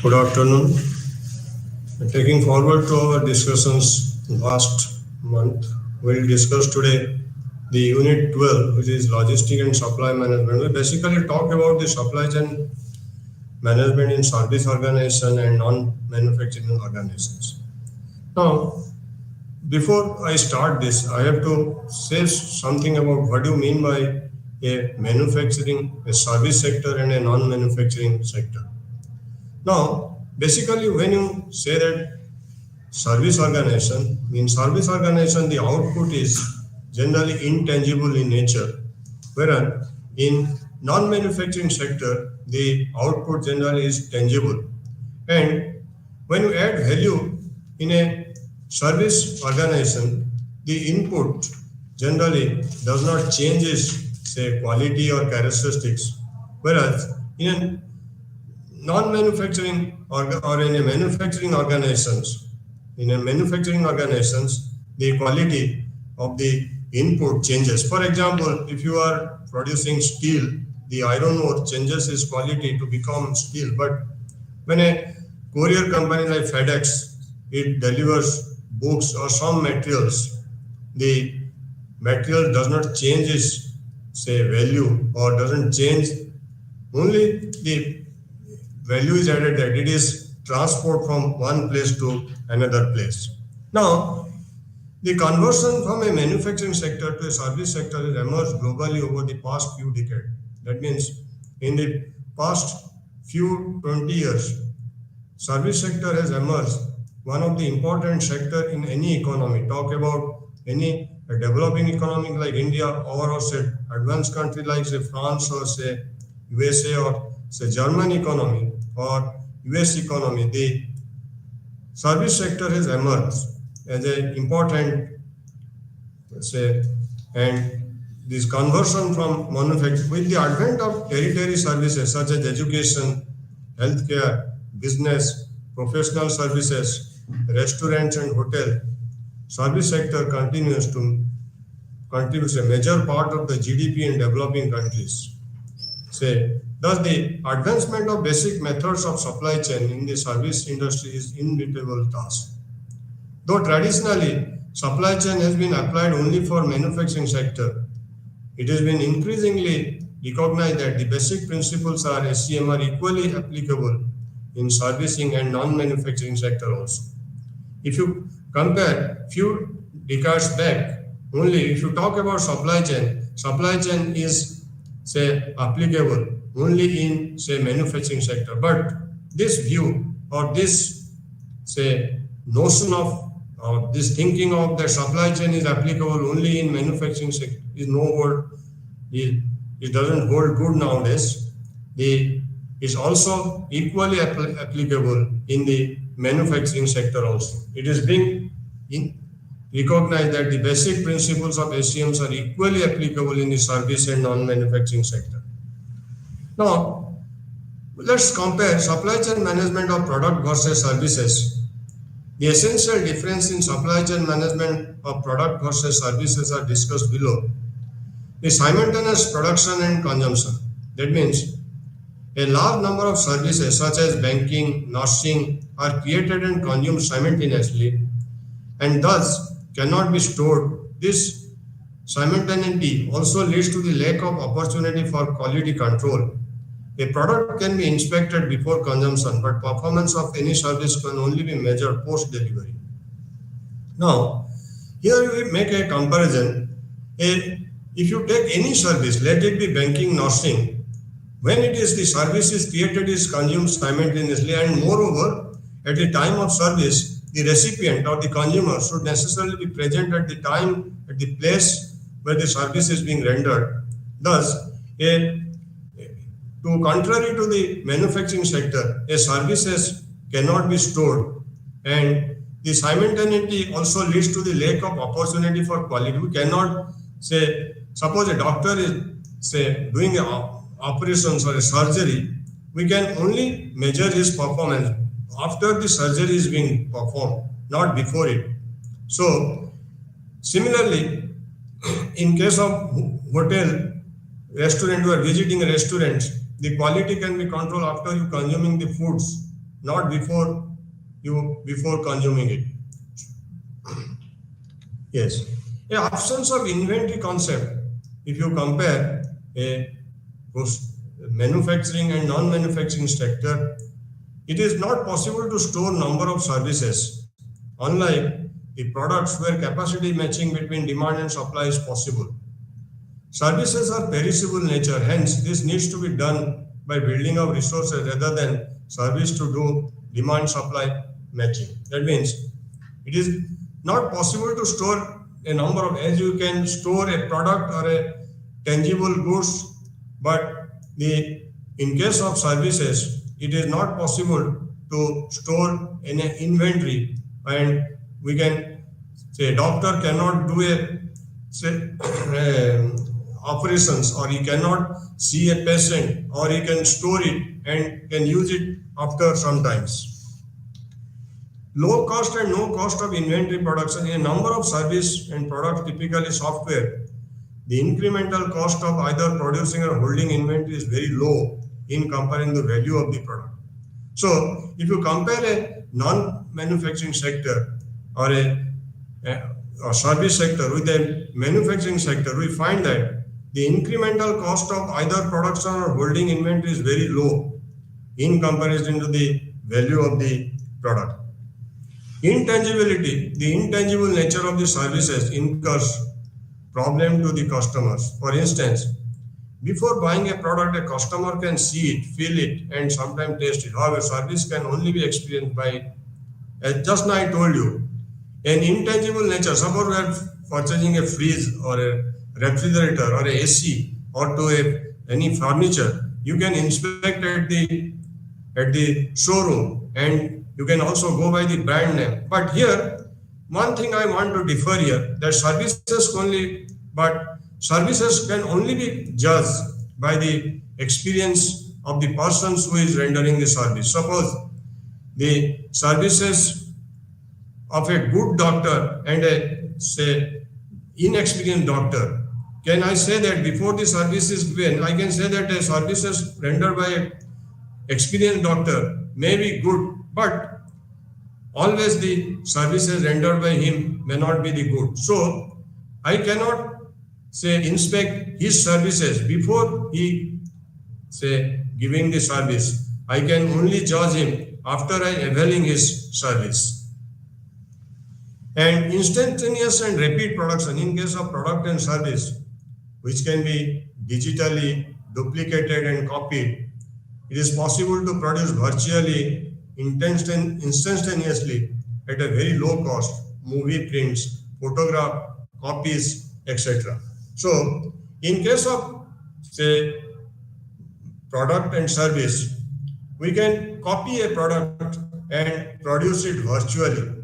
Good afternoon. Taking forward to our discussions last month, we'll discuss today the Unit 12, which is Logistic and Supply Management. We basically talk about the supply chain management in service organization and non-manufacturing organizations. Now, before I start this, I have to say something about what do you mean by a manufacturing, a service sector, and a non-manufacturing sector. Now, basically, when you say that service organization, the output is generally intangible in nature, whereas in non-manufacturing sector, the output generally is tangible. And when you add value in a service organization, the input generally does not change its, say, quality or characteristics, whereas in a non-manufacturing or in a manufacturing organizations, the quality of the input changes. For example, if you are producing steel, the iron ore changes its quality to become steel. But when a courier company like FedEx, it delivers books or some materials, the material does not change its, say, value, or doesn't change, only the value is added that it is transport from one place to another place. Now, the conversion from a manufacturing sector to a service sector has emerged globally over the past few decades. That means in the past few 20 years, service sector has emerged one of the important sector in any economy. Talk about any developing economy like India or say advanced country like say France or say USA or say German economy or US economy. The service sector has emerged as an important, say, and this conversion from manufacturing with the advent of tertiary services such as education, healthcare, business, professional services, restaurants and hotel, service sector continues to contribute a major part of the GDP in developing countries. Say, thus the advancement of basic methods of supply chain in the service industry is inevitable task. Though traditionally supply chain has been applied only for manufacturing sector, it has been increasingly recognized that the basic principles are SCM are equally applicable in servicing and non-manufacturing sector also. If you compare few decades back, only if you talk about supply chain is say applicable only in say manufacturing sector. But this view or this say notion of this thinking of the supply chain is applicable only in manufacturing sector is no hold. It doesn't hold good nowadays. The is also equally applicable in the manufacturing sector also. It is being recognized that the basic principles of SCMs are equally applicable in the service and non-manufacturing sector. Now, let's compare supply chain management of product versus services. The essential difference in supply chain management of product versus services are discussed below. The simultaneous production and consumption. That means a large number of services such as banking, nursing are created and consumed simultaneously and thus cannot be stored. This simultaneity also leads to the lack of opportunity for quality control. A product can be inspected before consumption, but performance of any service can only be measured post-delivery. Now, here we make a comparison. If you take any service, let it be banking, nursing, when it is the service is created, is consumed simultaneously, and moreover, at the time of service, the recipient or the consumer should necessarily be present at the time, at the place where the service is being rendered. Thus, to contrary to the manufacturing sector, a services cannot be stored, and the simultaneity also leads to the lack of opportunity for quality. We cannot say, suppose a doctor is say doing operations or a surgery, we can only measure his performance after the surgery is being performed, not before it. So, similarly, in case of hotel, restaurant, you are visiting a restaurant, the quality can be controlled after you consuming the foods. not before consuming it. Yes. A absence of inventory concept. If you compare a manufacturing and non-manufacturing sector, it is not possible to store number of services. Unlike the products where capacity matching between demand and supply is possible. Services are perishable nature, hence this needs to be done by building of resources rather than service to do demand supply matching. That means it is not possible to store a number of, as you can store a product or a tangible goods, but in case of services, it is not possible to store in an inventory, and we can say doctor cannot do operations, or he cannot see a patient, or he can store it and can use it after sometimes. Low cost and no cost of inventory production in a number of service and products, typically software. The incremental cost of either producing or holding inventory is very low in comparing the value of the product. So, if you compare a non-manufacturing sector or a service sector with a manufacturing sector, we find that the incremental cost of either production or holding inventory is very low in comparison to the value of the product. Intangibility, the intangible nature of the services incurs problem to the customers. For instance, before buying a product, a customer can see it, feel it, and sometimes taste it. However, service can only be experienced by, as just now I told you, an intangible nature. Suppose we are purchasing a fridge or a refrigerator or a AC or to any furniture, you can inspect at the showroom, and you can also go by the brand name. But here, one thing I want to differ here, that services can only be judged by the experience of the persons who is rendering the service. Suppose the services of a good doctor and a, say, inexperienced doctor, can I say that before the service is given, I can say that the services rendered by an experienced doctor may be good, but always the services rendered by him may not be the good. So I cannot say inspect his services before he say giving the service. I can only judge him after I availing his service. And instantaneous and rapid production in case of product and service, which can be digitally duplicated and copied, it is possible to produce virtually instantaneously at a very low cost, movie prints, photograph copies, etc. So, in case of, say, product and service, we can copy a product and produce it virtually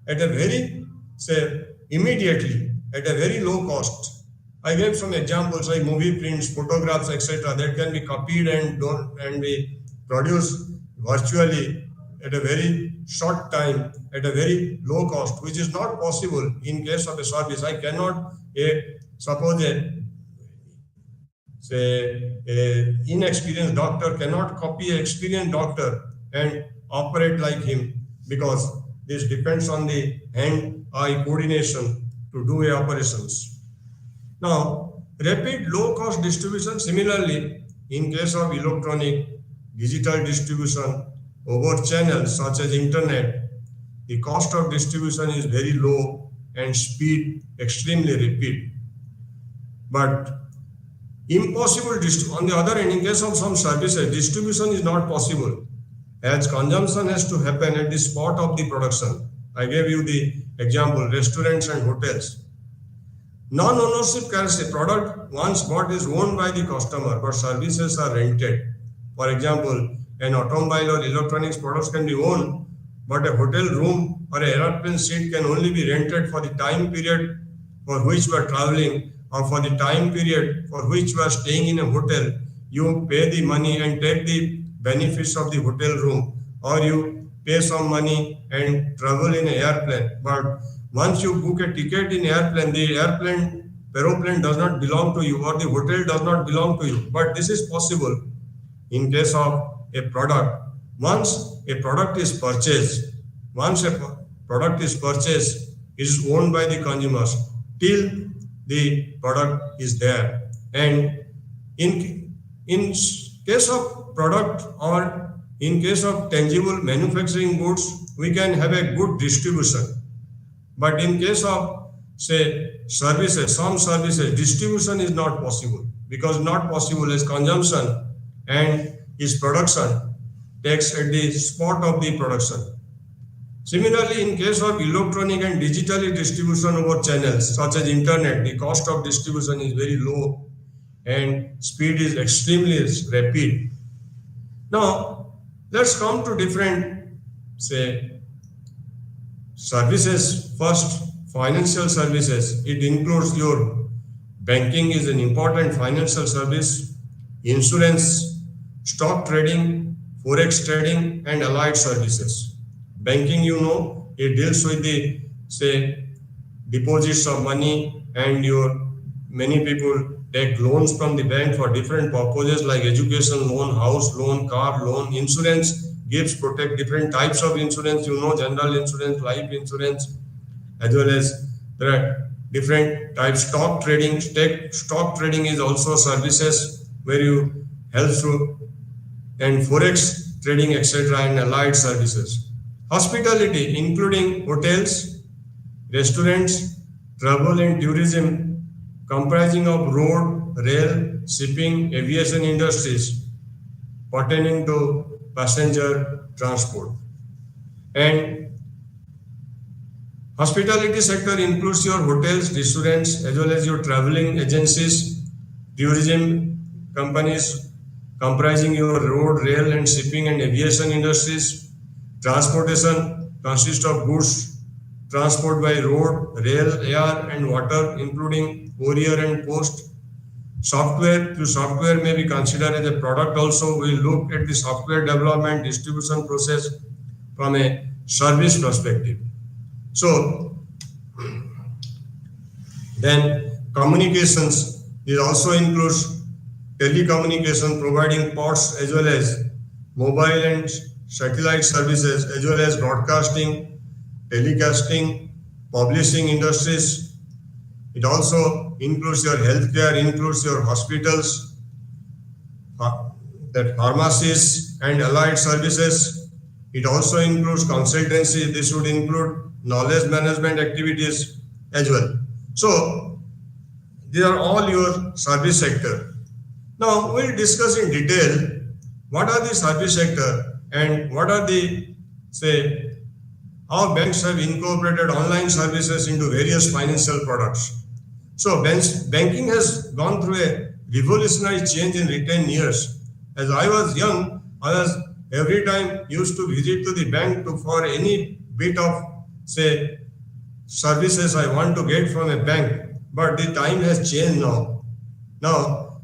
at a very, say, immediately at a very low cost. I gave some examples like movie prints, photographs, etc. that can be copied and be produced virtually at a very short time at a very low cost, which is not possible in case of a service. I cannot suppose a inexperienced doctor cannot copy an experienced doctor and operate like him, because this depends on the hand-eye coordination to do a operations. Now, rapid low-cost distribution, similarly, in case of electronic, digital distribution over channels such as internet, the cost of distribution is very low and speed extremely rapid. But impossible on the other hand, in case of some services, distribution is not possible, as consumption has to happen at the spot of the production. I gave you the example, restaurants and hotels. Non-ownership currency, product once bought is owned by the customer, but services are rented. For example, an automobile or electronics products can be owned, but a hotel room or an airplane seat can only be rented for the time period for which we are traveling, or for the time period for which we are staying in a hotel. You pay the money and take the benefits of the hotel room, or you pay some money and travel in an airplane. But once you book a ticket in airplane, the aeroplane does not belong to you, or the hotel does not belong to you. But this is possible in case of a product. once a product is purchased, once a product is purchased, it is owned by the consumers till the product is there. And in case of product or in case of tangible manufacturing goods, we can have a good distribution. But in case of, say, services, some services, distribution is not possible, because not possible is consumption and is production takes at the spot of the production. Similarly, in case of electronic and digitally distribution over channels such as internet, the cost of distribution is very low and speed is extremely rapid. Now, let's come to different, say, services. First, financial services. It includes your banking is an important financial service, insurance, stock trading, forex trading, and allied services. Banking, you know, it deals with the, say, deposits of money, and many people take loans from the bank for different purposes like education loan, house loan, car loan. Insurance gives protect different types of insurance, you know, general insurance, life insurance, as well as there are different types. Stock trading is also services where you help through, and forex trading, etc., and allied services. Hospitality, including hotels, restaurants, travel and tourism, comprising of road, rail, shipping, aviation industries pertaining to passenger transport. And hospitality sector includes your hotels, restaurants, as well as your traveling agencies, tourism companies comprising your road, rail, and shipping and aviation industries. Transportation consists of goods transport by road, rail, air, and water, including courier and post. Software may be considered as a product also. We look at the software development distribution process from a service perspective. So then communications, it also includes telecommunication, providing ports as well as mobile and satellite services, as well as broadcasting, telecasting, publishing industries. It also includes your healthcare, includes your hospitals, that pharmacies and allied services. It also includes consultancy. This would include knowledge management activities as well. So these are all your service sector. Now we'll discuss in detail what are the service sector and what are the, say, how banks have incorporated online services into various financial products. So banking has gone through a revolutionary change in recent years. As I was young, I was every time used to visit to the bank for any bit of, say, services I want to get from a bank. But the time has changed now. Now,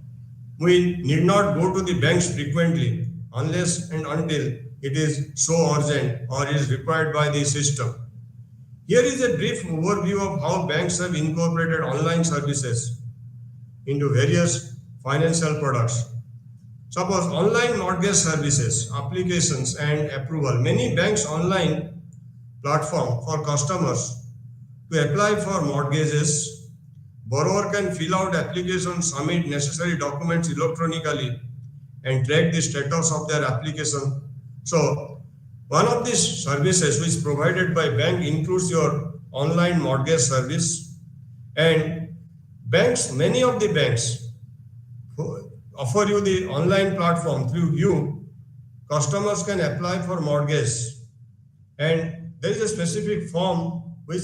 we need not go to the banks frequently unless and until it is so urgent or is required by the system. Here is a brief overview of how banks have incorporated online services into various financial products. Suppose online mortgage services, applications and approval. Many banks' online platform for customers to apply for mortgages. Borrower can fill out application, submit necessary documents electronically and track the status of their application. So one of these services which is provided by bank includes your online mortgage service, and banks, many of the banks offer you the online platform. Through you, customers can apply for mortgage, and there is a specific form which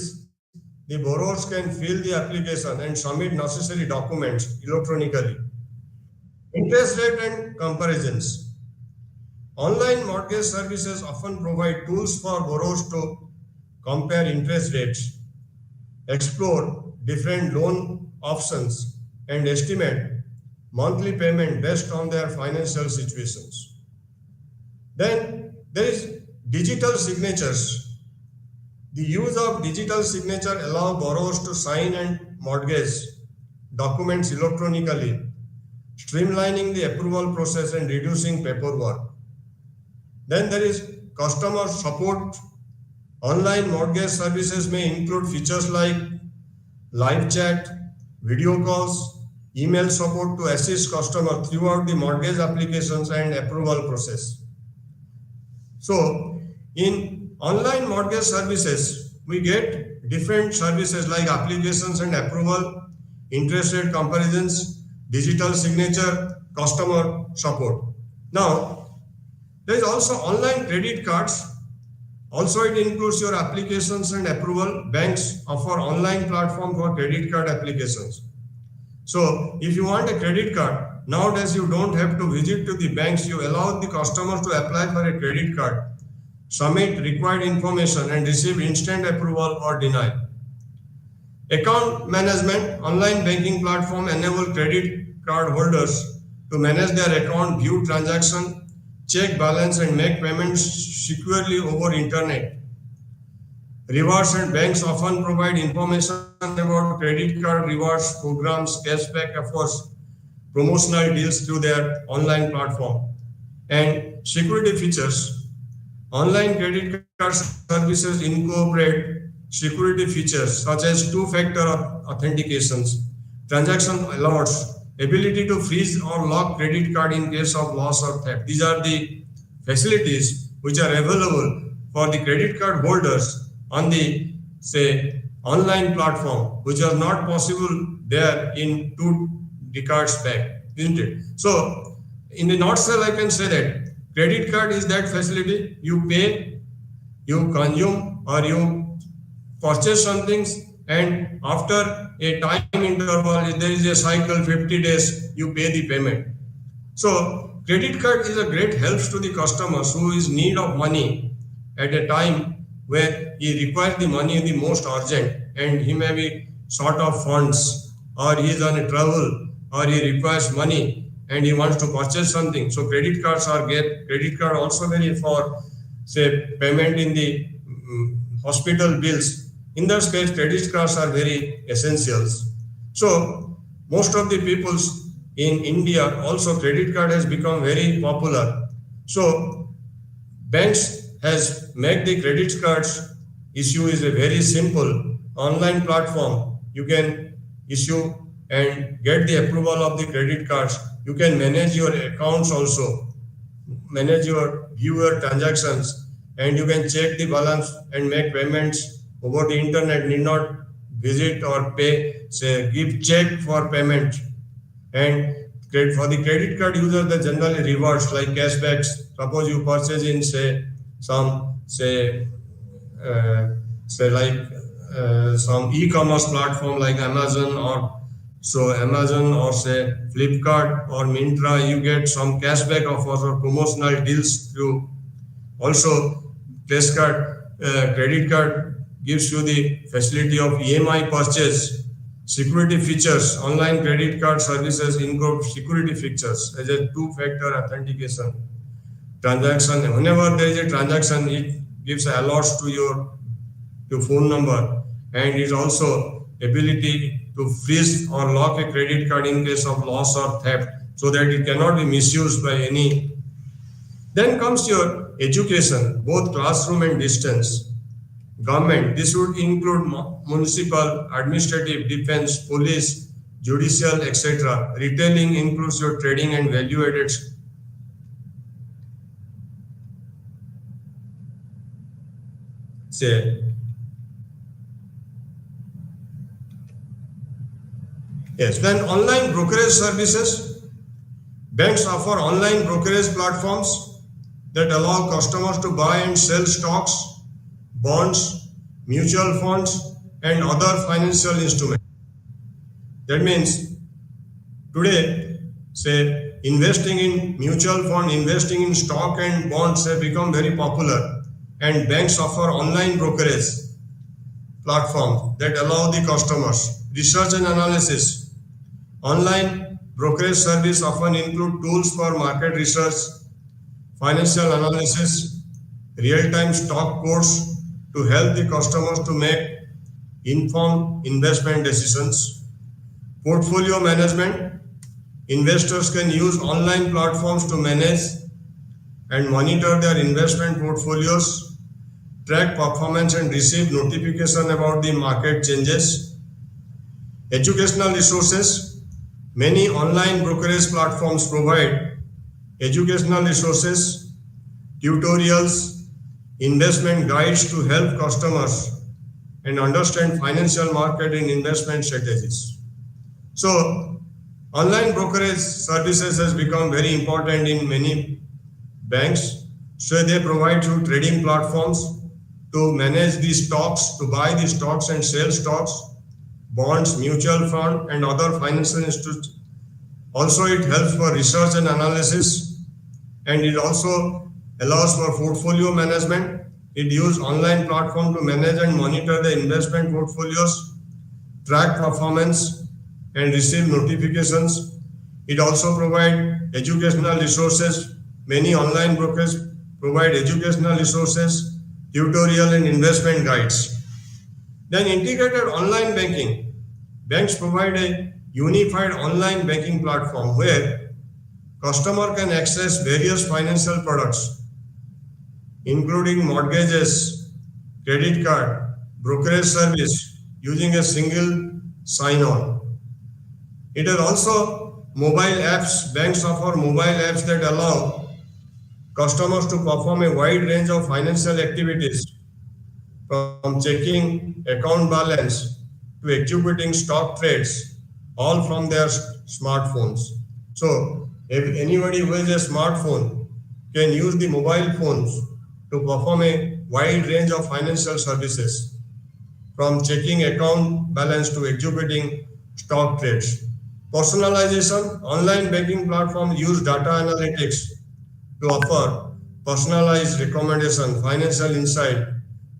the borrowers can fill the application and submit necessary documents electronically. Interest rate and comparisons. Online mortgage services often provide tools for borrowers to compare interest rates, explore different loan options, and estimate monthly payment based on their financial situations. Then there is digital signatures. The use of digital signature allows borrowers to sign and mortgage documents electronically, streamlining the approval process and reducing paperwork. Then there is customer support. Online mortgage services may include features like live chat, video calls, email support to assist customer throughout the mortgage applications and approval process. So in online mortgage services, we get different services like applications and approval, interest rate comparisons, digital signature, customer support. Now, there is also online credit cards. Also, it includes your applications and approval. Banks offer online platform for credit card applications. So if you want a credit card, nowadays you don't have to visit to the banks. You allow the customers to apply for a credit card, submit required information and receive instant approval or denial. Account management, online banking platform enable credit card holders to manage their account, view transaction, check balance and make payments securely over internet. Rewards and banks often provide information about credit card rewards programs, cashback offers, promotional deals through their online platform. And security features. Online credit card services incorporate security features such as two-factor authentications, transaction alerts, ability to freeze or lock credit card in case of loss or theft. These are the facilities which are available for the credit card holders on the, say, online platform, which are not possible there in 2 decades back, isn't it? So, in a nutshell, I can say that credit card is that facility you pay, you consume, or you purchase some things, and after a time interval, if there is a cycle 50 days, you pay the payment. So, credit card is a great help to the customers who is in need of money at a time where he requires the money the most urgent, and he may be short of funds, or he is on a travel, or he requires money and he wants to purchase something. So credit cards are credit card also very for, say, payment in the hospital bills. In that case, credit cards are very essentials. So most of the peoples in India also credit card has become very popular. So banks has made the credit cards issue is a very simple online platform. You can issue and get the approval of the credit cards. You can manage your accounts also, manage your viewer transactions, and you can check the balance and make payments over the internet. Need not visit or pay, say, give check for payment. And for the credit card user, the generally rewards like cashbacks. Suppose you purchase in, say, some, say some e-commerce platform like Amazon or say Flipkart or Myntra, you get some cashback offers or promotional deals through. Also, credit card gives you the facility of EMI purchase, security features. Online credit card services include security features as a two-factor authentication. Transaction, whenever there is a transaction, it gives alerts to your phone number, and it also ability to freeze or lock a credit card in case of loss or theft, so that it cannot be misused by any. Then comes your education, both classroom and distance. Government, this would include municipal, administrative, defense, police, judicial, etc. Retailing includes your trading and value-added. Yes, then online brokerage services. Banks offer online brokerage platforms that allow customers to buy and sell stocks, bonds, mutual funds, and other financial instruments. That means today, say, investing in mutual fund, investing in stock and bonds have become very popular, and banks offer online brokerage platforms that allow the customers. Research and analysis. Online brokerage service often include tools for market research, financial analysis, real-time stock quotes to help the customers to make informed investment decisions. Portfolio management. Investors can use online platforms to manage and monitor their investment portfolios, track performance and receive notification about the market changes. Educational resources. Many online brokerage platforms provide educational resources, tutorials, investment guides to help customers and understand financial market and investment strategies. So, online brokerage services has become very important in many banks. So they provide you trading platforms to manage the stocks, to buy the stocks and sell stocks, bonds, mutual fund, and other financial institutions. Also, it helps for research and analysis, and it also allows for portfolio management. It uses online platform to manage and monitor the investment portfolios, track performance, and receive notifications. It also provides educational resources. Many online brokers provide educational resources, tutorial and investment guides. Then integrated online banking. Banks provide a unified online banking platform where customer can access various financial products, including mortgages, credit card, brokerage service using a single sign-on. It has also mobile apps. Banks offer mobile apps that allow customers to perform a wide range of financial activities, from checking account balance to executing stock trades, all from their smartphones. So, if anybody who has a smartphone can use the mobile phones to perform a wide range of financial services, from checking account balance to executing stock trades. Personalization. Online banking platforms use data analytics to offer personalized recommendation, financial insight,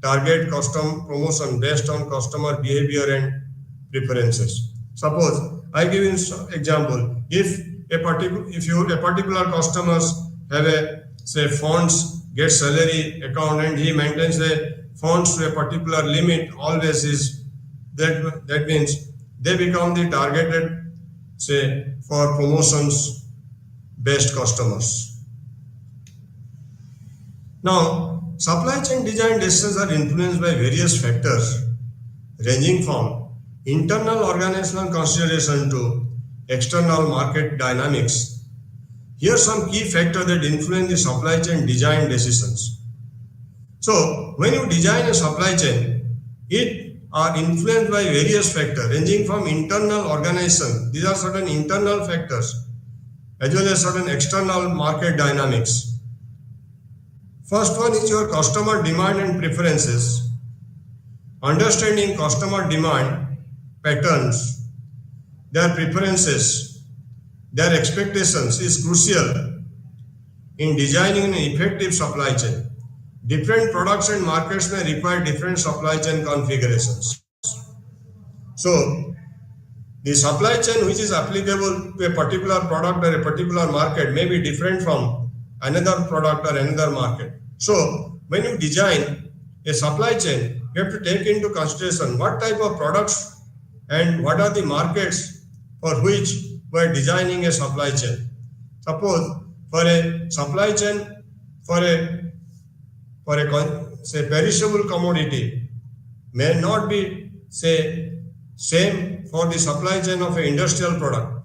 target custom promotion based on customer behavior and preferences. Suppose I give you an example. If a particular customers have a say funds get salary account and he maintains a funds to a particular limit always is that means they become the targeted say for promotions based customers. Now, supply chain design decisions are influenced by various factors ranging from internal organizational consideration to external market dynamics. Here are some key factors that influence the supply chain design decisions. So, when you design a supply chain, it are influenced by various factors ranging from internal organization. These are certain internal factors as well as certain external market dynamics. First one is your customer demand and preferences. Understanding customer demand patterns, their preferences, their expectations is crucial in designing an effective supply chain. Different products and markets may require different supply chain configurations. So, the supply chain which is applicable to a particular product or a particular market may be different from another product or another market. So, when you design a supply chain, you have to take into consideration what type of products and what are the markets for which we are designing a supply chain. Suppose for a supply chain for a say perishable commodity may not be say same for the supply chain of an industrial product.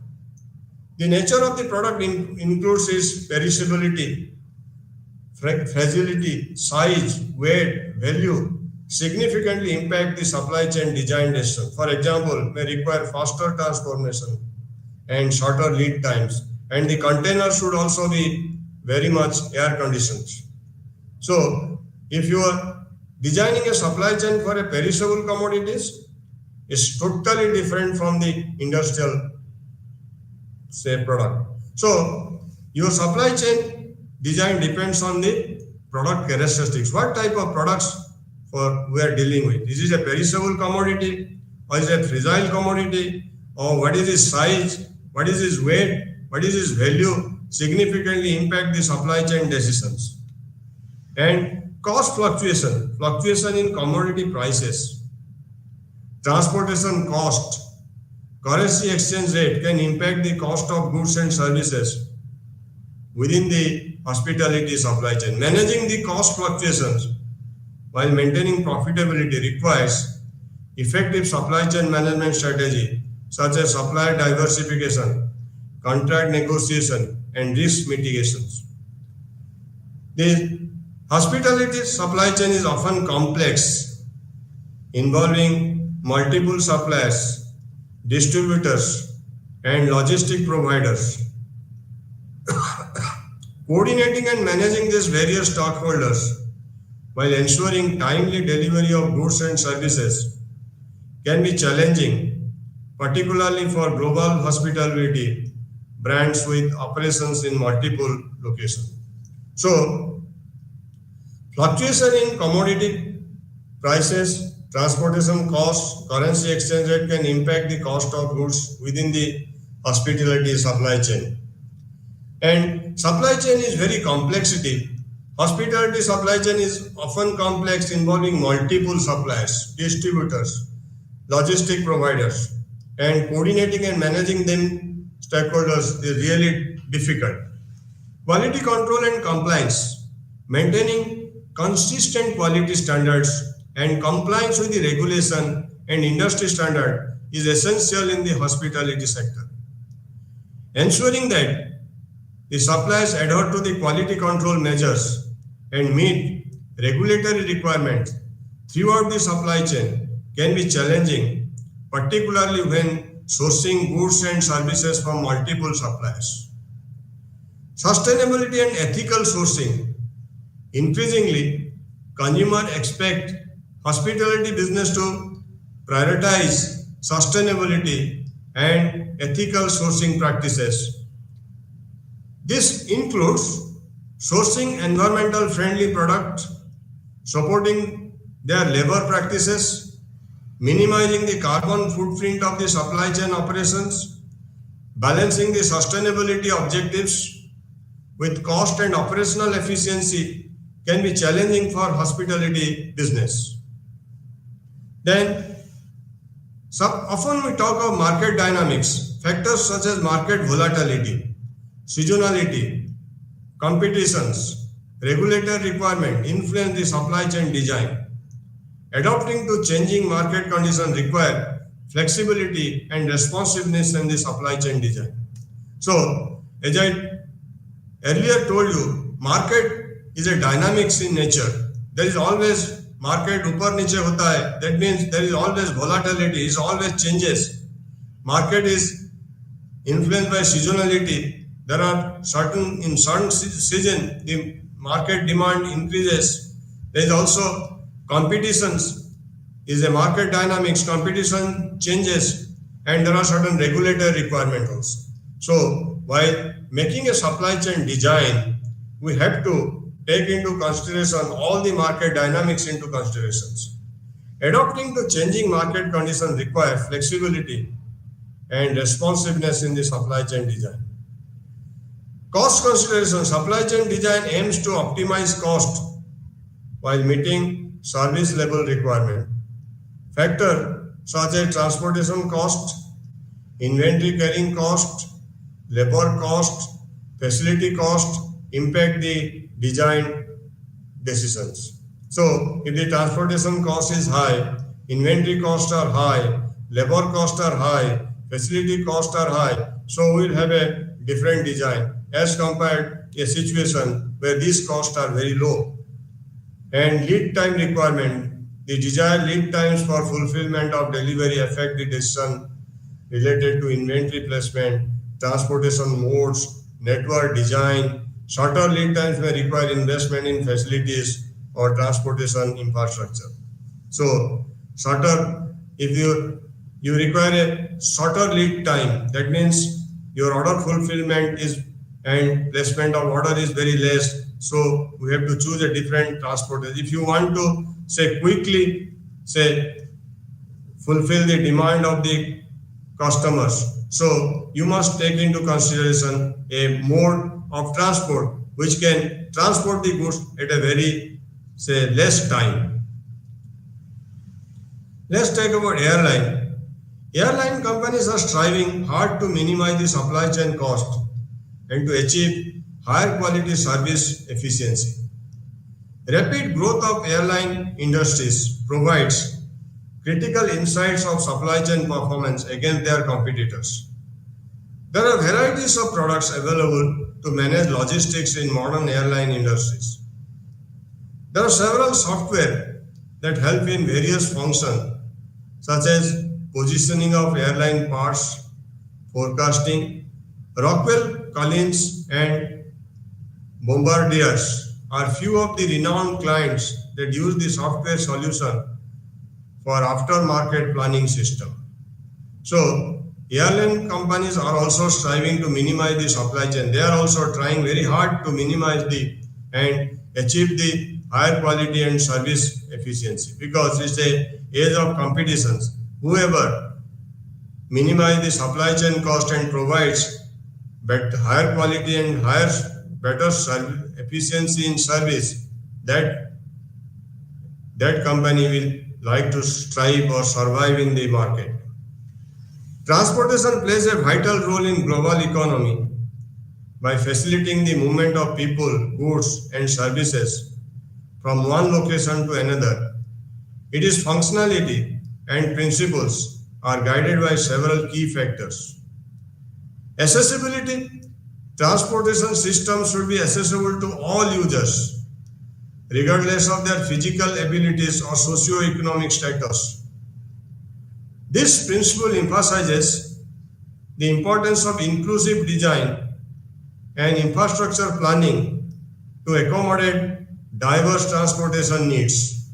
The nature of the product includes its perishability, fragility, size, weight, value significantly impact the supply chain design decision. For example, may require faster transformation and shorter lead times, and the container should also be very much air conditioned. So, if you are designing a supply chain for a perishable commodities, it's totally different from the industrial say product. So, your supply chain design depends on the product characteristics. What type of products we are dealing with? Is it a perishable commodity, or is it a fragile commodity, or what is its size, what is its weight, what is its value, significantly impact the supply chain decisions. And cost fluctuation in commodity prices, transportation cost, currency exchange rate can impact the cost of goods and services. within the hospitality supply chain. Managing the cost fluctuations while maintaining profitability requires effective supply chain management strategy such as supplier diversification, contract negotiation, and risk mitigations. The hospitality supply chain is often complex, involving multiple suppliers, distributors, and logistic providers. Coordinating and managing these various stakeholders while ensuring timely delivery of goods and services can be challenging, particularly for global hospitality brands with operations in multiple locations. So, fluctuation in commodity prices, transportation costs, currency exchange rate can impact the cost of goods within the hospitality supply chain. And supply chain is very complexity. Hospitality supply chain is often complex, involving multiple suppliers, distributors, logistic providers, and coordinating and managing them stakeholders is really difficult. Quality control and compliance, maintaining consistent quality standards and compliance with the regulation and industry standard is essential in the hospitality sector. Ensuring that the suppliers adhere to the quality control measures and meet regulatory requirements throughout the supply chain can be challenging, particularly when sourcing goods and services from multiple suppliers. Sustainability and ethical sourcing. Increasingly, consumers expect hospitality business to prioritize sustainability and ethical sourcing practices. This includes sourcing environmental friendly products, supporting their labor practices, minimizing the carbon footprint of the supply chain operations, balancing the sustainability objectives with cost and operational efficiency can be challenging for hospitality business. Then, often we talk of market dynamics, factors such as market volatility, seasonality, competitions, regulatory requirement influence the supply chain design. Adapting to changing market conditions require flexibility and responsiveness in the supply chain design. So, as I earlier told you, market is a dynamics in nature. There is always market upar niche hota hai. That means there is always volatility, it always changes. Market is influenced by seasonality. There are in certain season, the market demand increases. There is also competitions, is a market dynamics, competition changes, and there are certain regulatory requirements also. So while making a supply chain design, we have to take into consideration all the market dynamics into considerations. Adapting to changing market conditions require flexibility and responsiveness in the supply chain design. Cost consideration. Supply chain design aims to optimize cost while meeting service level requirement. Factor such as transportation cost, inventory carrying cost, labor cost, facility cost impact the design decisions. So if the transportation cost is high, inventory costs are high, labor costs are high, facility costs are high, so we'll have a different design as compared to a situation where these costs are very low. And lead time requirement, the desired lead times for fulfillment of delivery affect the decision related to inventory placement, transportation modes, network design. Shorter lead times may require investment in facilities or transportation infrastructure. So, if you require a shorter lead time, that means your order fulfillment is and placement of order is very less. So we have to choose a different transporter. If you want to quickly fulfill the demand of the customers, so you must take into consideration a mode of transport which can transport the goods at a very less time. Let's talk about airline. Airline companies are striving hard to minimize the supply chain cost and to achieve higher quality service efficiency. Rapid growth of airline industries provides critical insights of supply chain performance against their competitors. There are varieties of products available to manage logistics in modern airline industries. There are several software that help in various functions such as positioning of airline parts, forecasting. Rockwell, Collins, and Bombardiers are few of the renowned clients that use the software solution for aftermarket planning system. So, airline companies are also striving to minimize the supply chain. They are also trying very hard to minimize the and achieve the higher quality and service efficiency because it's a age of competitions. Whoever minimize the supply chain cost and provides but higher quality and better efficiency in service, that company will like to strive or survive in the market. Transportation plays a vital role in global economy by facilitating the movement of people, goods, and services from one location to another. Its functionality and principles are guided by several key factors. Accessibility. Transportation systems should be accessible to all users, regardless of their physical abilities or socio-economic status. This principle emphasizes the importance of inclusive design and infrastructure planning to accommodate diverse transportation needs.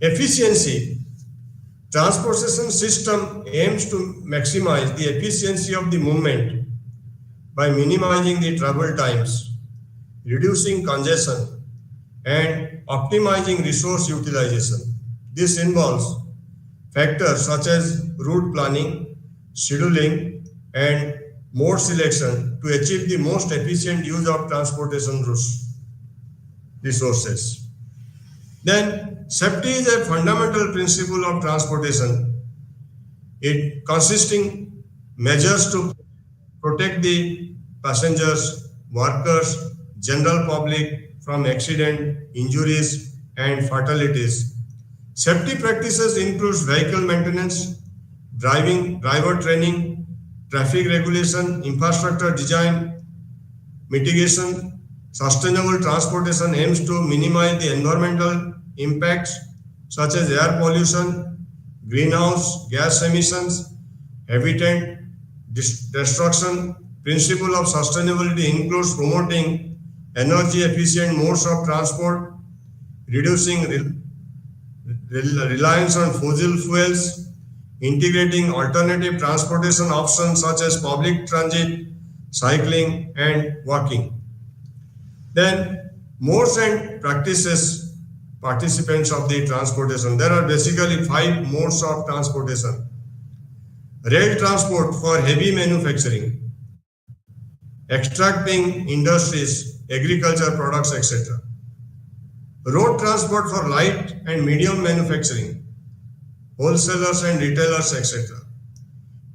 Efficiency. Transportation system aims to maximize the efficiency of the movement by minimizing the travel times, reducing congestion, and optimizing resource utilization. This involves factors such as route planning, scheduling, and mode selection to achieve the most efficient use of transportation resources. Then, safety is a fundamental principle of transportation. It consisting measures to protect the passengers, workers, general public from accident, injuries, and fatalities. Safety practices include vehicle maintenance, driver training, traffic regulation, infrastructure design, mitigation. Sustainable transportation aims to minimize the environmental impacts such as air pollution, greenhouse gas emissions, habitat destruction. Principle of sustainability includes promoting energy efficient modes of transport, reducing reliance on fossil fuels, integrating alternative transportation options such as public transit, cycling, and walking. Then, modes and practices participants of the transportation. There are basically 5 modes of transportation. Rail transport for heavy manufacturing, extracting industries, agriculture products, etc. Road transport for light and medium manufacturing, wholesalers and retailers, etc.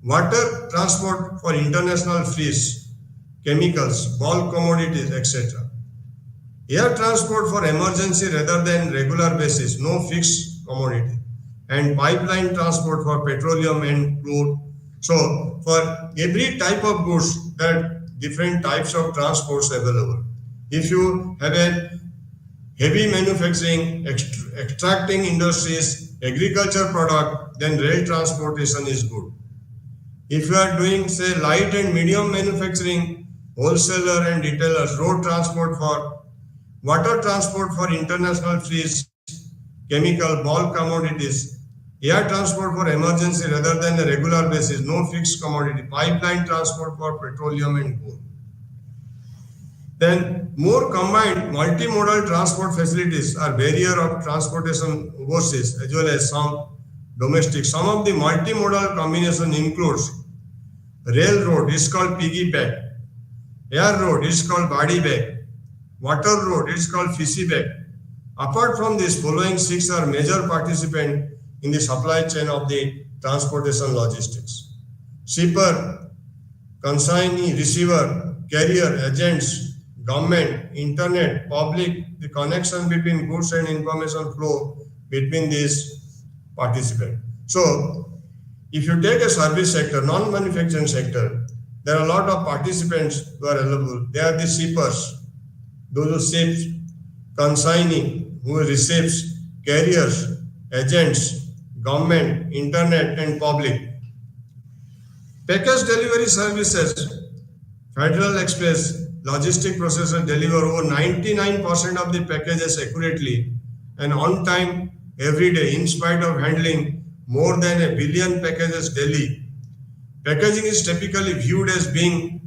Water transport for international fish, chemicals, bulk commodities, etc. Air transport for emergency rather than regular basis, no fixed commodity. And pipeline transport for petroleum and crude. So, for every type of goods, there are different types of transports available. If you have a heavy manufacturing, extracting industries, agriculture product, then rail transportation is good. If you are doing, say, light and medium manufacturing, wholesaler and retailers, road transport for water transport for international fish, chemical, bulk commodities, air transport for emergency rather than a regular basis, no fixed commodity, pipeline transport for petroleum and coal. Then more combined multimodal transport facilities are barrier of transportation overseas as well as some domestic. Some of the multimodal combination includes railroad is called piggyback, air road is called body bag, water road is called fishy bag. Apart from this, following 6 are major participants in the supply chain of the transportation logistics: shipper, consignee, receiver, carrier, agents, government, internet, public, the connection between goods and information flow between these participants. So, if you take a service sector, non-manufacturing sector, there are a lot of participants who are available. They are the shippers, those who ship, consignee, who receives, carriers, agents, government, internet, and public. Package delivery services, Federal Express, logistic processors deliver over 99% of the packages accurately and on time every day in spite of handling more than a billion packages daily. Packaging is typically viewed as being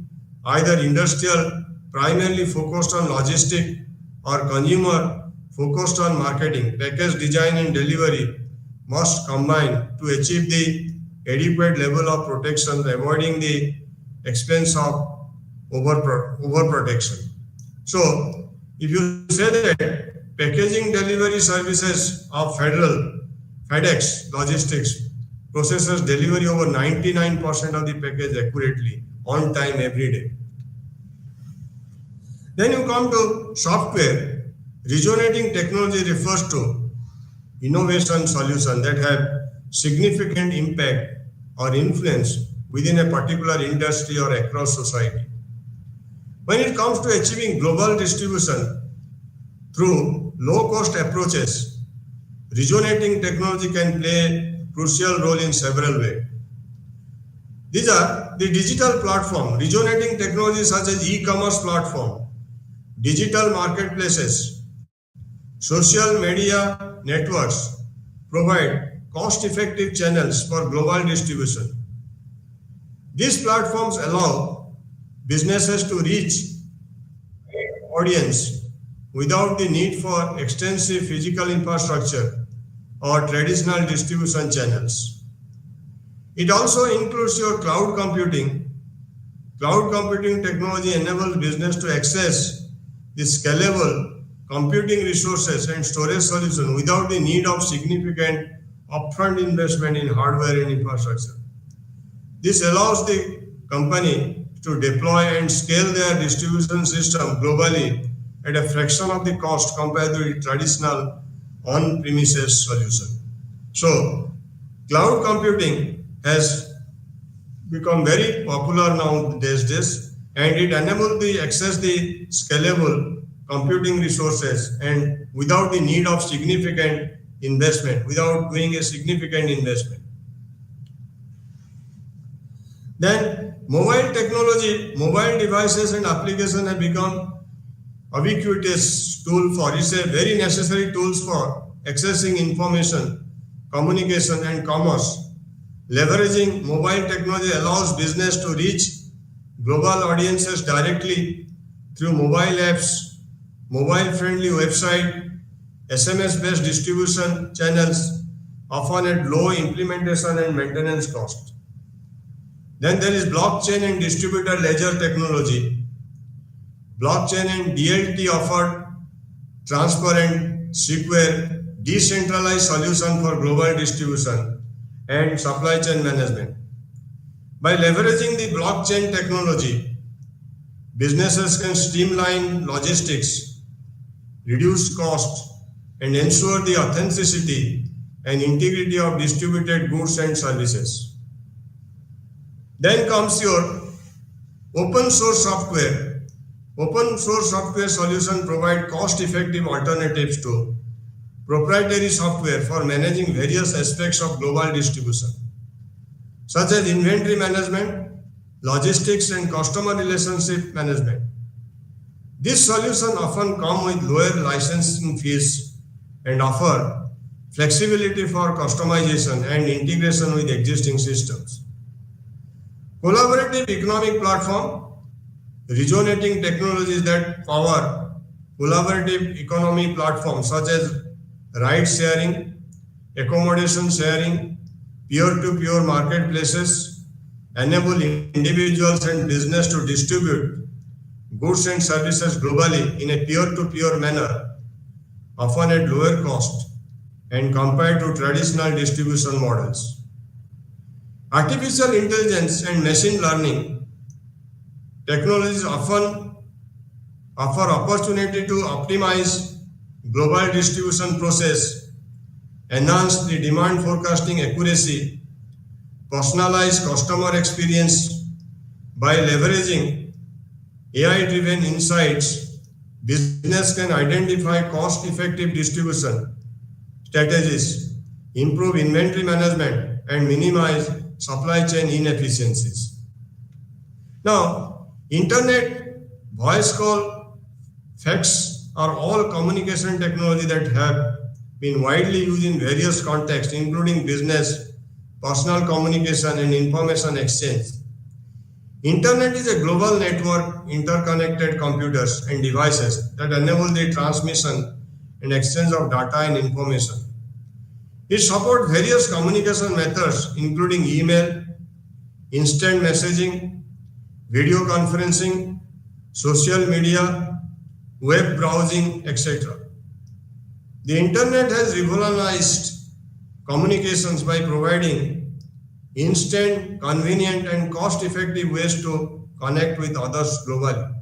either industrial, primarily focused on logistic, or consumer, focused on marketing. Package design and delivery must combine to achieve the adequate level of protection, avoiding the expense of overprotection. So, if you say that packaging delivery services of FedEx Logistics processes delivery over 99% of the package accurately, on time, every day. Then you come to software. Resonating technology refers to innovation solutions that have significant impact or influence within a particular industry or across society. When it comes to achieving global distribution through low-cost approaches, resonating technology can play a crucial role in several ways. These are the digital platform, resonating technologies such as e-commerce platform, digital marketplaces, social media networks provide cost-effective channels for global distribution. These platforms allow businesses to reach audience without the need for extensive physical infrastructure or traditional distribution channels. It also includes your cloud computing. Cloud computing technology enables business to access the scalable computing resources and storage solutions without the need of significant upfront investment in hardware and infrastructure. This allows the company to deploy and scale their distribution system globally at a fraction of the cost compared to the traditional on-premises solution. So, cloud computing has become very popular nowadays, and it enables the access the scalable computing resources and without the need of significant investment, without doing a significant investment. Then mobile technology, mobile devices and applications have become ubiquitous tool for, it's a very necessary tools for accessing information, communication and commerce. Leveraging mobile technology allows business to reach global audiences directly through mobile apps, mobile-friendly website, SMS-based distribution channels, often at low implementation and maintenance cost. Then there is blockchain and distributed ledger technology. Blockchain and DLT offer transparent, secure, decentralized solution for global distribution and supply chain management. By leveraging the blockchain technology, businesses can streamline logistics, reduce costs, and ensure the authenticity and integrity of distributed goods and services. Then comes your open source software. Open source software solutions provide cost-effective alternatives to proprietary software for managing various aspects of global distribution, such as inventory management, logistics, and customer relationship management. These solutions often come with lower licensing fees and offer flexibility for customization and integration with existing systems. Collaborative economic platform, resonating technologies that power collaborative economy platforms such as ride sharing, accommodation sharing, peer-to-peer marketplaces enable individuals and business to distribute goods and services globally in a peer-to-peer manner, often at lower cost and compared to traditional distribution models. Artificial intelligence and machine learning technologies often offer opportunity to optimize global distribution process, enhance the demand forecasting accuracy, personalize customer experience by leveraging AI-driven insights. Business can identify cost-effective distribution strategies, improve inventory management, and minimize supply chain inefficiencies. Now, internet, voice call, fax are all communication technology that have been widely used in various contexts, including business, personal communication, and information exchange. Internet is a global network, interconnected computers and devices that enable the transmission and exchange of data and information. It supports various communication methods, including email, instant messaging, video conferencing, social media, web browsing, etc. The internet has revolutionized communications by providing instant, convenient, and cost-effective ways to connect with others globally.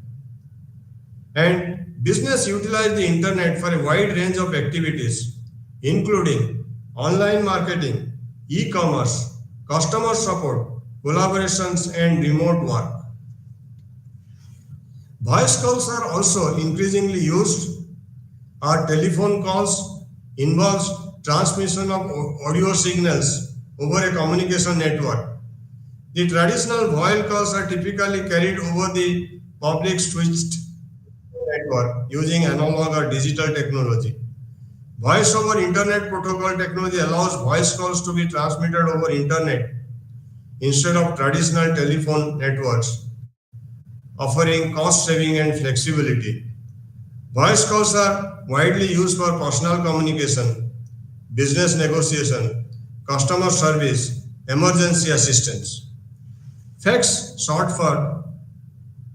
And business utilize the internet for a wide range of activities, including online marketing, e-commerce, customer support, collaborations, and remote work. Voice calls are also increasingly used. Our telephone calls involves transmission of audio signals over a communication network. The traditional voice calls are typically carried over the public switched network using analog or digital technology. Voice over Internet protocol technology allows voice calls to be transmitted over Internet instead of traditional telephone networks, offering cost saving and flexibility. Voice calls are widely used for personal communication, business negotiation, customer service, emergency assistance. Fax, short for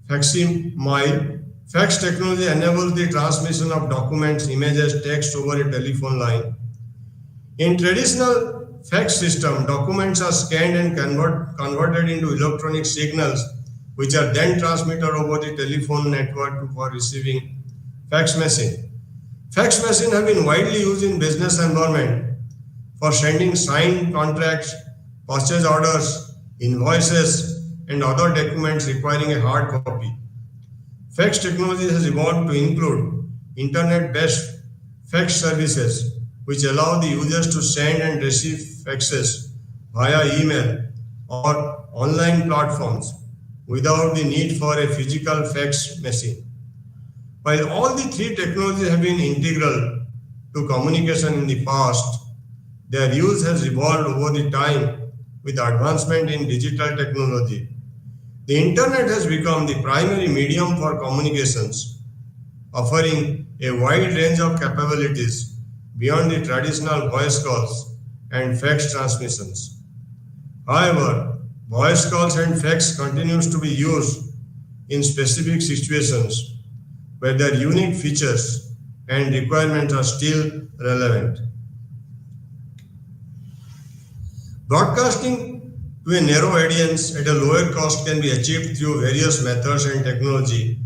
facsimile, fax technology enables the transmission of documents, images, text over a telephone line. In traditional fax system, documents are scanned and converted into electronic signals, which are then transmitted over the telephone network for receiving fax machine. Fax machines have been widely used in business environment for sending signed contracts, purchase orders, invoices, and other documents requiring a hard copy. Fax technology has evolved to include internet-based fax services, which allow the users to send and receive faxes via email or online platforms without the need for a physical fax machine. While all the three technologies have been integral to communication in the past, their use has evolved over the time with advancement in digital technology. The internet has become the primary medium for communications, offering a wide range of capabilities beyond the traditional voice calls and fax transmissions. However, voice calls and fax continues to be used in specific situations where their unique features and requirements are still relevant. Broadcasting to a narrow audience at a lower cost can be achieved through various methods and technology.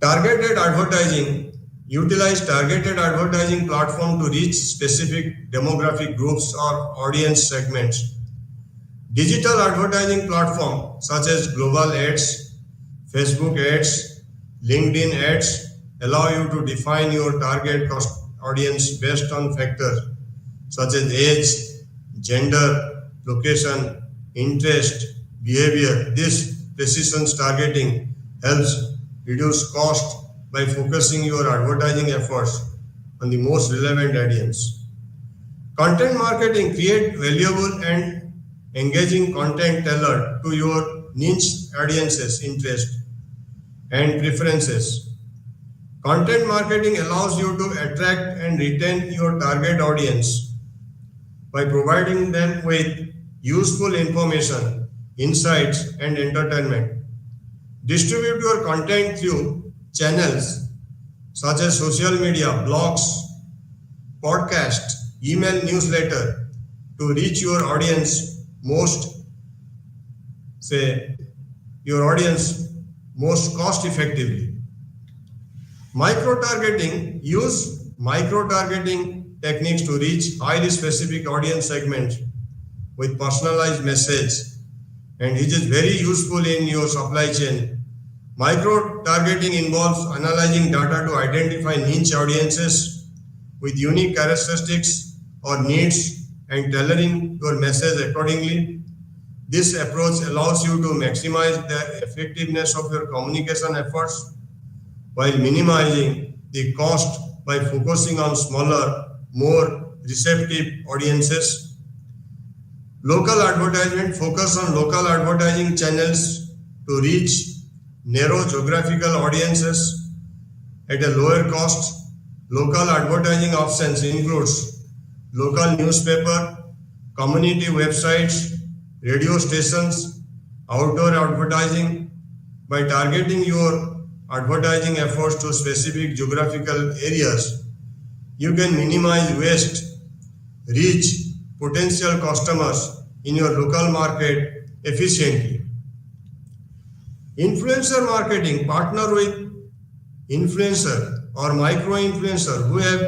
Targeted advertising utilize targeted advertising platform to reach specific demographic groups or audience segments. Digital advertising platforms such as global ads, Facebook ads, LinkedIn ads allow you to define your target audience based on factors such as age, gender, location, interest, behavior. This precision targeting helps reduce cost by focusing your advertising efforts on the most relevant audience. Content marketing create valuable and engaging content tailored to your niche audience's interest and preferences. Content marketing allows you to attract and retain your target audience by providing them with useful information, insights, and entertainment. Distribute your content through channels such as social media, blogs, podcast, email newsletter to reach your audience most cost effectively. Micro-targeting, use micro-targeting techniques to reach highly specific audience segments with personalized message, and it is very useful in your supply chain. Micro-targeting involves analyzing data to identify niche audiences with unique characteristics or needs and tailoring your message accordingly. This approach allows you to maximize the effectiveness of your communication efforts while minimizing the cost by focusing on smaller, more receptive audiences. Local advertisement, focus on local advertising channels to reach narrow geographical audiences at a lower cost. Local advertising options includes local newspaper, community websites, radio stations, outdoor advertising. By targeting your advertising efforts to specific geographical areas, you can minimize waste, reach potential customers in your local market efficiently. Influencer marketing, partner with influencer or micro-influencer who have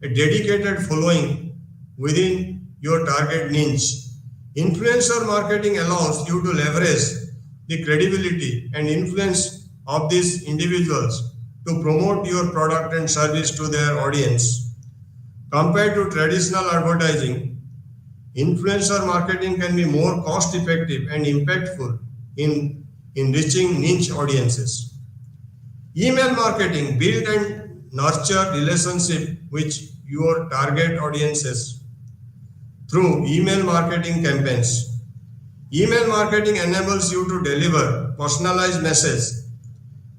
a dedicated following within your target niche. Influencer marketing allows you to leverage the credibility and influence of these individuals to promote your product and service to their audience. Compared to traditional advertising, influencer marketing can be more cost effective and impactful in reaching niche audiences. Email marketing, build and nurture relationship with your target audiences through email marketing campaigns. Email marketing enables you to deliver personalized messages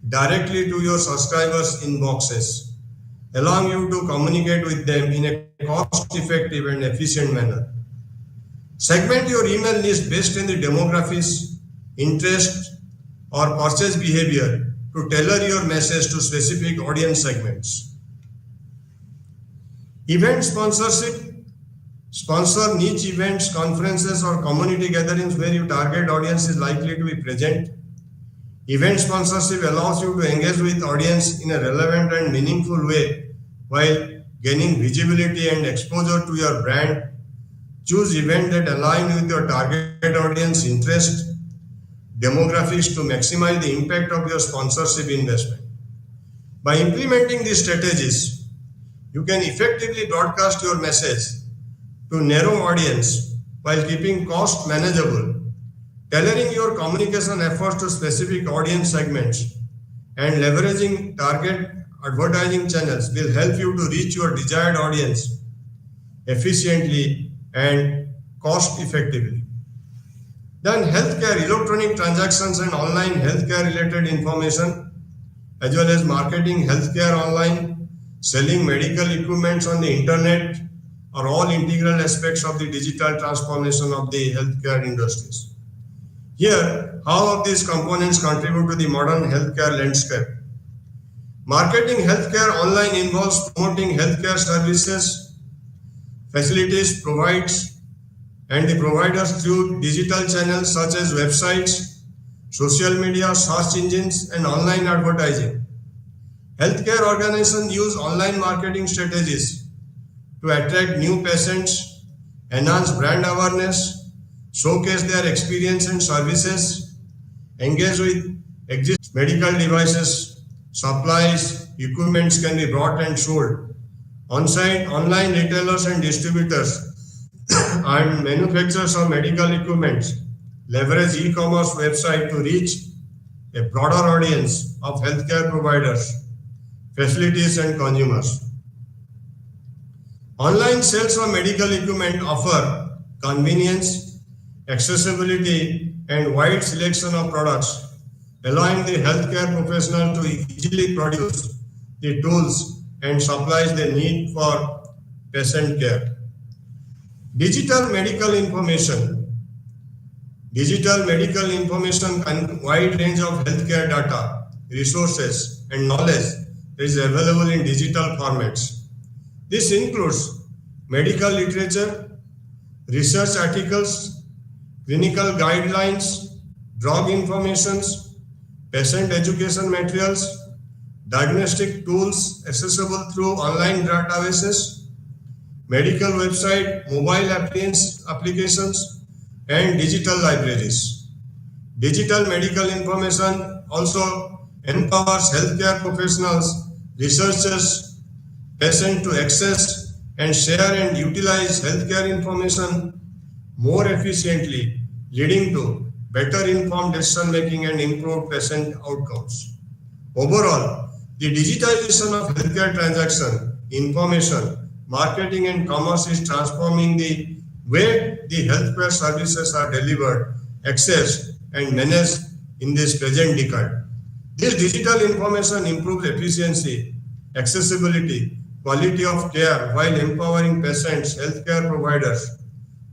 directly to your subscribers' inboxes, allowing you to communicate with them in a cost-effective and efficient manner. Segment your email list based on the demographics, interest, or purchase behavior to tailor your message to specific audience segments. Event sponsorship. Sponsor niche events, conferences, or community gatherings where your target audience is likely to be present. Event sponsorship allows you to engage with audience in a relevant and meaningful way while gaining visibility and exposure to your brand. Choose events that align with your target audience interest, demographics to maximize the impact of your sponsorship investment. By implementing these strategies, you can effectively broadcast your message to narrow audience while keeping cost manageable. Tailoring your communication efforts to specific audience segments and leveraging target advertising channels will help you to reach your desired audience efficiently and cost effectively. Then healthcare, electronic transactions and online healthcare related information, as well as marketing healthcare online, selling medical equipment on the internet are all integral aspects of the digital transformation of the healthcare industries. Here, how of these components contribute to the modern healthcare landscape? Marketing healthcare online involves promoting healthcare services, facilities, provides, and the providers through digital channels such as websites, social media, search engines, and online advertising. Healthcare organizations use online marketing strategies to attract new patients, enhance brand awareness, showcase their experience and services, engage with existing medical devices, supplies, equipments can be bought and sold. On-site, online retailers and distributors and manufacturers of medical equipment leverage e-commerce website to reach a broader audience of healthcare providers, facilities and consumers. Online sales of medical equipment offer convenience, accessibility, and wide selection of products, allowing the healthcare professional to easily produce the tools and supplies they need for patient care. Digital medical information. Digital medical information and wide range of healthcare data, resources, and knowledge is available in digital formats. This includes medical literature, research articles, clinical guidelines, drug informations, patient education materials, diagnostic tools accessible through online databases, medical website, mobile applications, and digital libraries. Digital medical information also empowers healthcare professionals, researchers, patients to access and share and utilize healthcare information more efficiently, leading to better informed decision making and improved patient outcomes. Overall, the digitization of healthcare transaction, information, marketing and commerce is transforming the way the healthcare services are delivered, accessed and managed in this present decade. This digital information improves efficiency, accessibility, quality of care while empowering patients, healthcare providers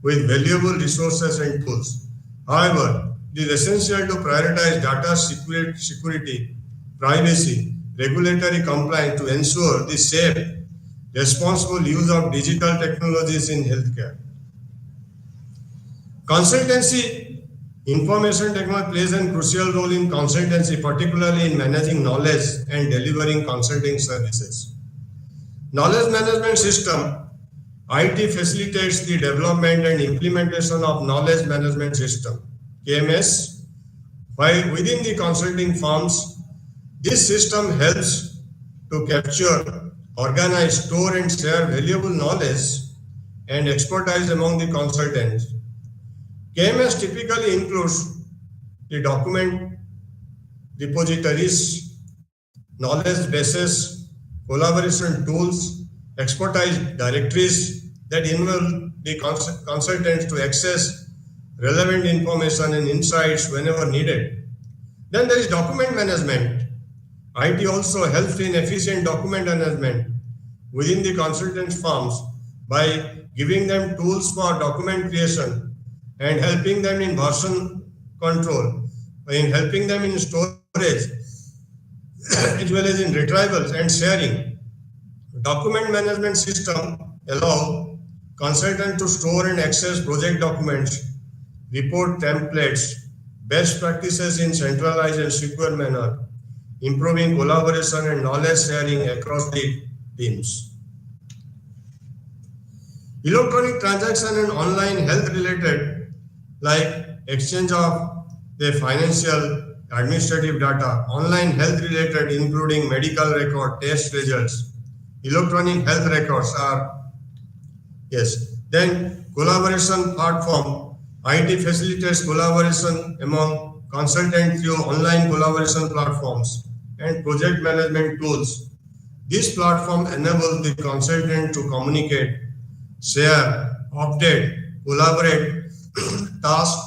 with valuable resources and tools. However, it is essential to prioritize data security, privacy, regulatory compliance to ensure the safe, responsible use of digital technologies in healthcare. Consultancy information technology plays a crucial role in consultancy, particularly in managing knowledge and delivering consulting services. Knowledge management system IT facilitates the development and implementation of knowledge management system KMS. While within the consulting firms, this system helps to capture, organize, store and share valuable knowledge and expertise among the consultants. KMS typically includes the document repositories, knowledge bases, collaboration tools, expertise directories that enable the consultants to access relevant information and insights whenever needed. Then there is document management. IT also helps in efficient document management within the consultants firms by giving them tools for document creation and helping them in version control, in helping them in storage as well as in retrievals and sharing. Document management system allow consultants to store and access project documents, report templates, best practices in centralized and secure manner, improving collaboration and knowledge sharing across the teams. Electronic transaction and online health related like exchange of the financial administrative data, online health related including medical record, test results, electronic health records are, yes. Then collaboration platform, IT facilitates collaboration among consultants through online collaboration platforms and project management tools. This platform enables the consultant to communicate, share, update, collaborate, task,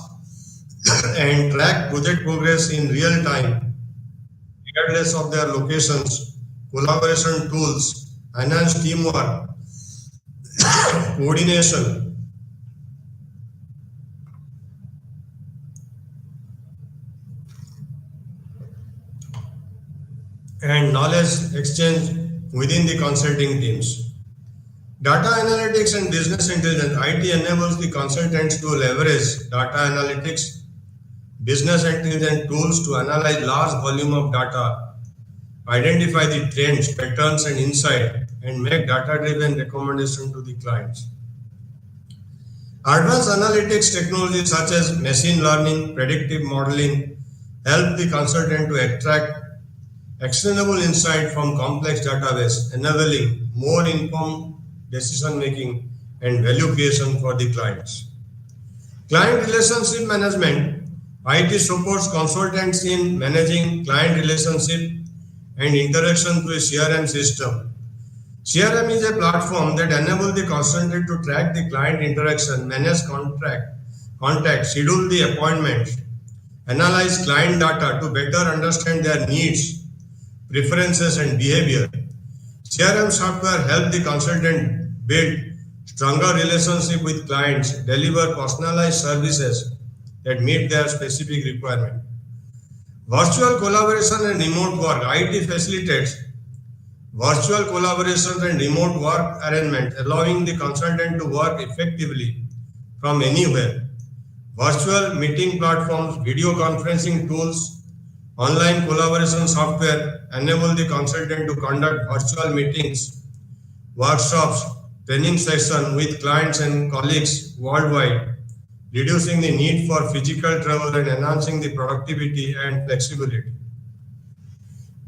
and track project progress in real time, regardless of their locations. Collaboration tools enhance teamwork, coordination, and knowledge exchange within the consulting teams. Data analytics and business intelligence. IT enables the consultants to leverage data analytics, business intelligence tools to analyze large volume of data, identify the trends, patterns, and insight, and make data-driven recommendations to the clients. Advanced analytics technologies such as machine learning, predictive modeling help the consultant to extract actionable insight from complex database, enabling more informed decision making and value creation for the clients. Client relationship management. IT supports consultants in managing client relationship and interaction through a CRM system. CRM is a platform that enables the consultant to track the client interaction, manage contact, schedule the appointments, analyze client data to better understand their needs, preferences, and behavior. CRM software helps the consultant build stronger relationship with clients, deliver personalized services that meet their specific requirement. Virtual collaboration and remote work. IT facilitates virtual collaboration and remote work arrangement, allowing the consultant to work effectively from anywhere. Virtual meeting platforms, video conferencing tools, Online collaboration software enable the consultant to conduct virtual meetings, workshops, training sessions with clients and colleagues worldwide, reducing the need for physical travel and enhancing the productivity and flexibility.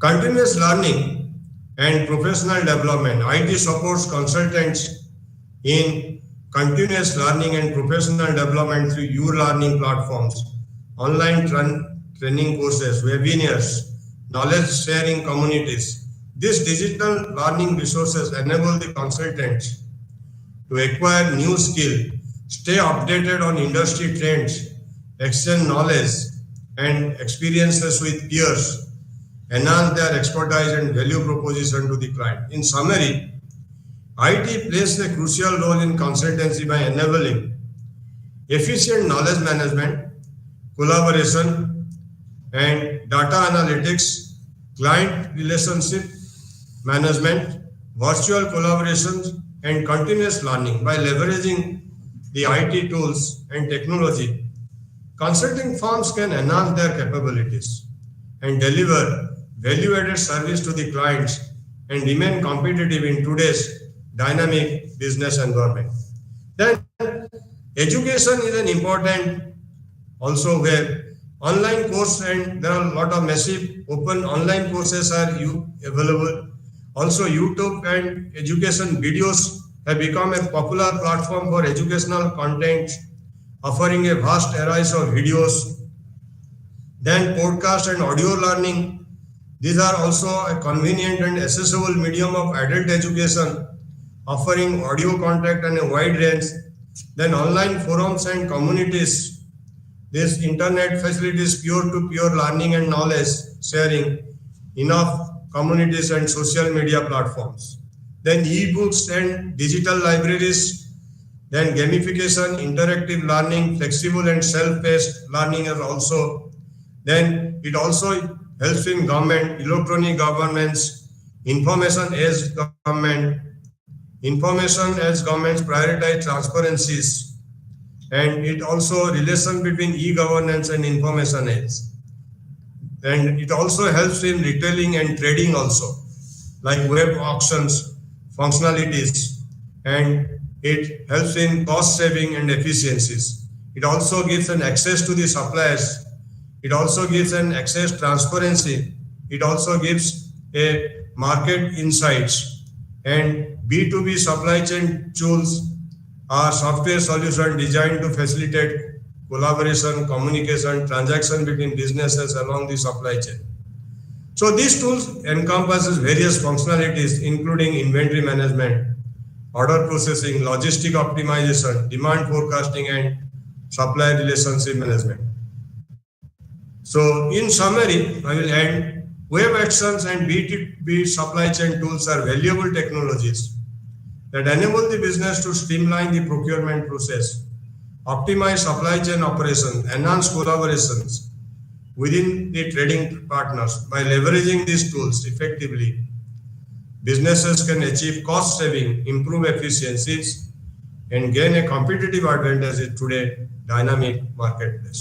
Continuous learning and professional development. IT supports consultants in continuous learning and professional development through e-learning platforms, online training courses, webinars, knowledge sharing communities. These digital learning resources enable the consultants to acquire new skill, stay updated on industry trends, exchange knowledge and experiences with peers, enhance their expertise and value proposition to the client. In summary, IT plays a crucial role in consultancy by enabling efficient knowledge management, collaboration, and data analytics, client relationship management, virtual collaborations, and continuous learning. By leveraging the IT tools and technology, consulting firms can enhance their capabilities and deliver value-added service to the clients and remain competitive in today's dynamic business environment. Then education is an important also where online course, and there are a lot of massive open online courses are available. Also YouTube and education videos have become a popular platform for educational content, offering a vast array of videos. Then podcast and audio learning. These are also a convenient and accessible medium of adult education, offering audio content and a wide range. Then online forums and communities. This internet facilitates peer-to-peer learning and knowledge sharing, enough communities and social media platforms. Then e-books and digital libraries. Then gamification, interactive learning, flexible and self-paced learning are also. Then it also helps in government, electronic governance, information as governments prioritize transparencies, and it also relation between e-governance and information age. And it also helps in retailing and trading also, like web auctions, functionalities, and it helps in cost saving and efficiencies. It also gives an access to the suppliers. It also gives an access transparency. It also gives a market insights, and B2B supply chain tools are software solutions designed to facilitate collaboration, communication, transaction between businesses along the supply chain. So these tools encompasses various functionalities including inventory management, order processing, logistic optimization, demand forecasting, and supply relationship management. So in summary, I will end. Web actions and B2B supply chain tools are valuable technologies that enable the business to streamline the procurement process, optimize supply chain operations, enhance collaborations within the trading partners. By leveraging these tools effectively, businesses can achieve cost saving, improve efficiencies, and gain a competitive advantage in today's dynamic marketplace.